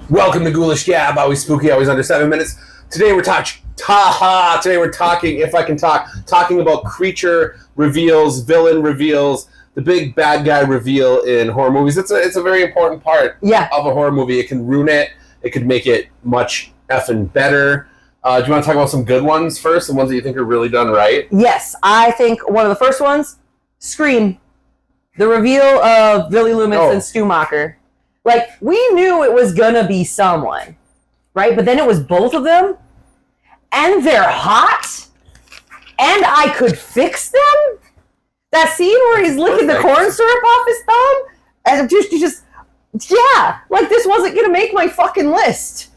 Welcome to Ghoulish Gab, always spooky, always under 7 minutes. Today we're talking, if I can talking about creature reveals, villain reveals, the big bad guy reveal in horror movies. It's a very important part of a horror movie. It can ruin it. It could make it much effing better. Do you want to talk about some good ones first, the ones that you think are really done right? Yes, I think one of the first ones, Scream. The reveal of Billy Loomis and Stu Macher. Like, we knew it was gonna be someone, right? But then it was both of them, and they're hot, and I could fix them? That scene where he's licking the corn syrup off his thumb, and like, this wasn't gonna make my fucking list.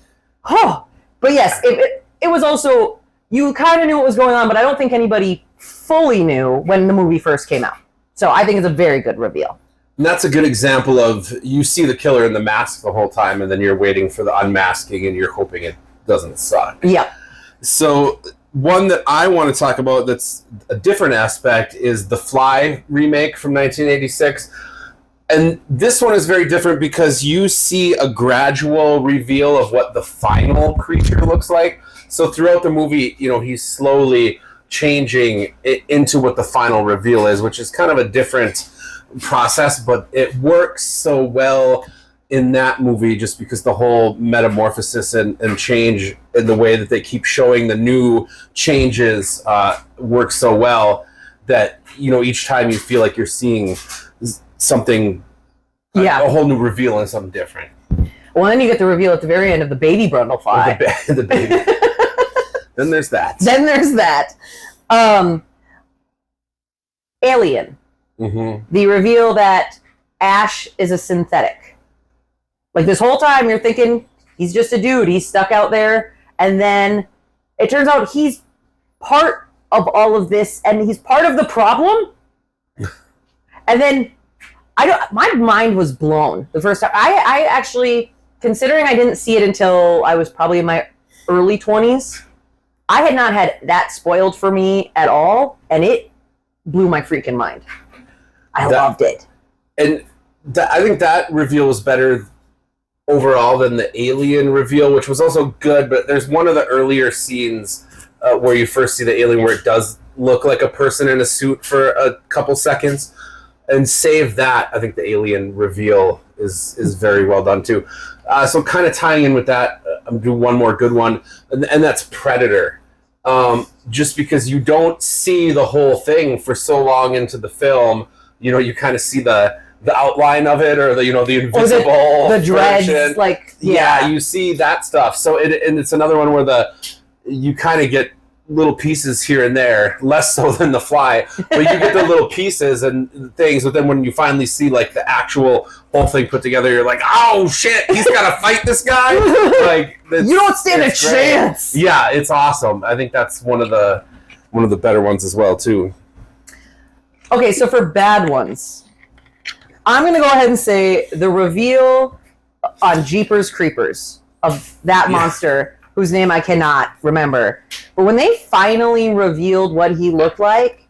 Oh, but yes, it was also, you kind of knew what was going on, but I don't think anybody fully knew when the movie first came out. So I think it's a very good reveal. And that's a good example of, you see the killer in the mask the whole time, and then you're waiting for the unmasking, and you're hoping it doesn't suck. Yeah. So one that I want to talk about that's a different aspect is the Fly remake from 1986. And this one is very different because you see a gradual reveal of what the final creature looks like. So throughout the movie, he's slowly changing it into what the final reveal is, which is kind of a different process, but it works so well in that movie just because the whole metamorphosis and change in the way that they keep showing the new changes works so well that each time you feel like you're seeing something, a whole new reveal and something different. Well, then you get the reveal at the very end of the baby Brundle Fly. The baby. Then there's that. Alien. Mm-hmm. The reveal that Ash is a synthetic. Like, this whole time you're thinking he's just a dude, he's stuck out there, and then it turns out he's part of all of this, and he's part of the problem. And then my mind was blown the first time. I actually, considering I didn't see it until I was probably in my early 20s, I had not had that spoiled for me at all, and it blew my freaking mind. I loved it. And I think that reveal was better overall than the Alien reveal, which was also good, but there's one of the earlier scenes where you first see the alien where it does look like a person in a suit for a couple seconds. And save that, I think the Alien reveal is very well done too. So kind of tying in with that, I'm going to do one more good one, and that's Predator. Just because you don't see the whole thing for so long into the film, you kind of see the outline of it, or the invisible, the dreads, you see that stuff. So it's another one where you kind of get little pieces here and there, less so than the Fly, but you get the little pieces and things. But then when you finally see like the actual whole thing put together, you're like, oh shit, he's got to fight this guy. Like, you don't stand a chance. Yeah, it's awesome. I think that's one of the better ones as well too. Okay, so for bad ones, I'm going to go ahead and say the reveal on Jeepers Creepers of that monster, whose name I cannot remember. But when they finally revealed what he looked like,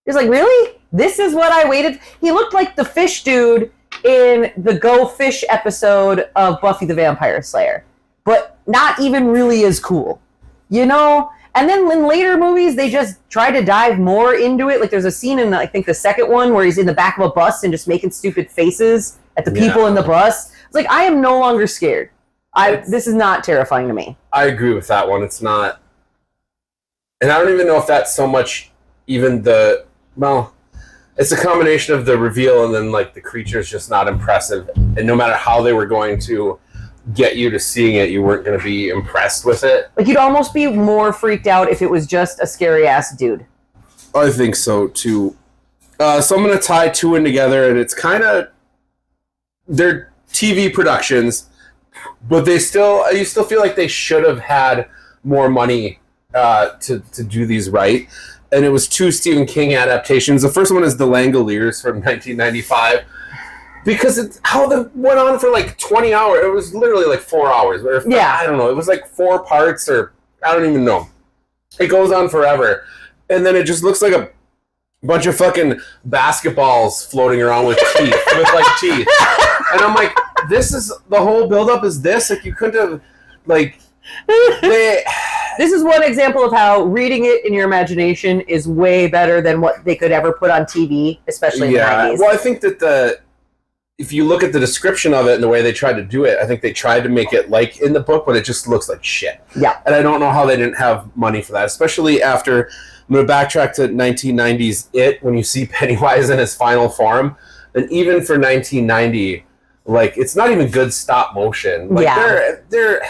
it was like, really? This is what I waited? He looked like the fish dude in the Go Fish episode of Buffy the Vampire Slayer, but not even really as cool, And then in later movies, they just try to dive more into it. Like, there's a scene in, I think, the second one where he's in the back of a bus and just making stupid faces at the people in the bus. It's like, I am no longer scared. This is not terrifying to me. I agree with that one. It's not. And I don't even know if that's so much even it's a combination of the reveal and then, like, the creature's just not impressive. And no matter how they were going to get you to seeing it, you weren't going to be impressed with it. Like, you'd almost be more freaked out if it was just a scary-ass dude. I think so, too. So I'm going to tie two in together, and it's kind of... They're TV productions, but you still feel like they should have had more money to do these right. And it was two Stephen King adaptations. The first one is The Langoliers from 1995. Because it went on for like 20 hours. It was literally like 4 hours. I don't know. It was like 4 parts, or I don't even know. It goes on forever. And then it just looks like a bunch of fucking basketballs floating around with teeth. And I'm like, this is the whole buildup is this. Like, you couldn't have, like, This is one example of how reading it in your imagination is way better than what they could ever put on TV, especially in the 90s. Well, I think that if you look at the description of it and the way they tried to do it, I think they tried to make it like in the book, but it just looks like shit. Yeah. And I don't know how they didn't have money for that, especially after, I'm going to backtrack to 1990s It, when you see Pennywise in his final form. And even for 1990, like, it's not even good stop motion. Like, they're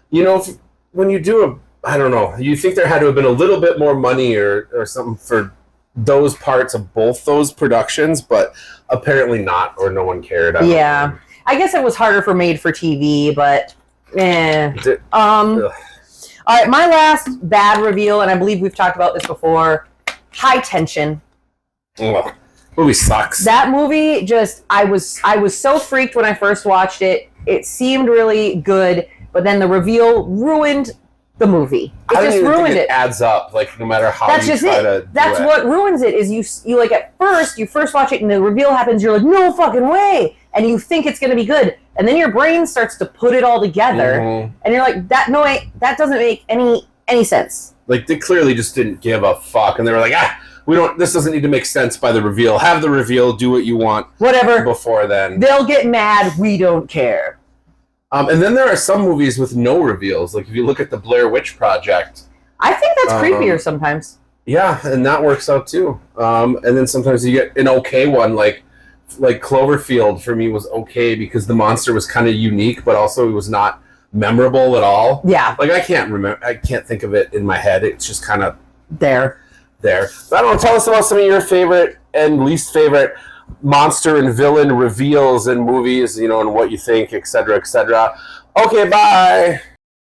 you know, when you do I don't know, you think there had to have been a little bit more money or something for those parts of both those productions, but apparently not, or no one cared. I guess it was harder for made for TV, but all right, my last bad reveal, and I believe we've talked about this before, High Tension. Ugh. Movie sucks. That movie I was so freaked when I first watched it. It seemed really good, but then the reveal ruined the movie. It just ruined it. It adds up, like, no matter how you try to. That's what ruins it. Is you like, at first you first watch it and the reveal happens. You're like, no fucking way, and you think it's gonna be good, and then your brain starts to put it all together, and you're like, that doesn't make any sense. Like, they clearly just didn't give a fuck, and they were like, this doesn't need to make sense by the reveal. Have the reveal, do what you want. Whatever. Before then. They'll get mad, we don't care. And then there are some movies with no reveals. Like, if you look at the Blair Witch Project. I think that's creepier sometimes. Yeah, and that works out too. And then sometimes you get an okay one, like Cloverfield for me was okay because the monster was kind of unique, but also it was not memorable at all. Yeah. Like, I can't think of it in my head. It's just kind of there. But I don't know, tell us about some of your favorite and least favorite monster and villain reveals in movies, and what you think, etc., etc. Okay, bye.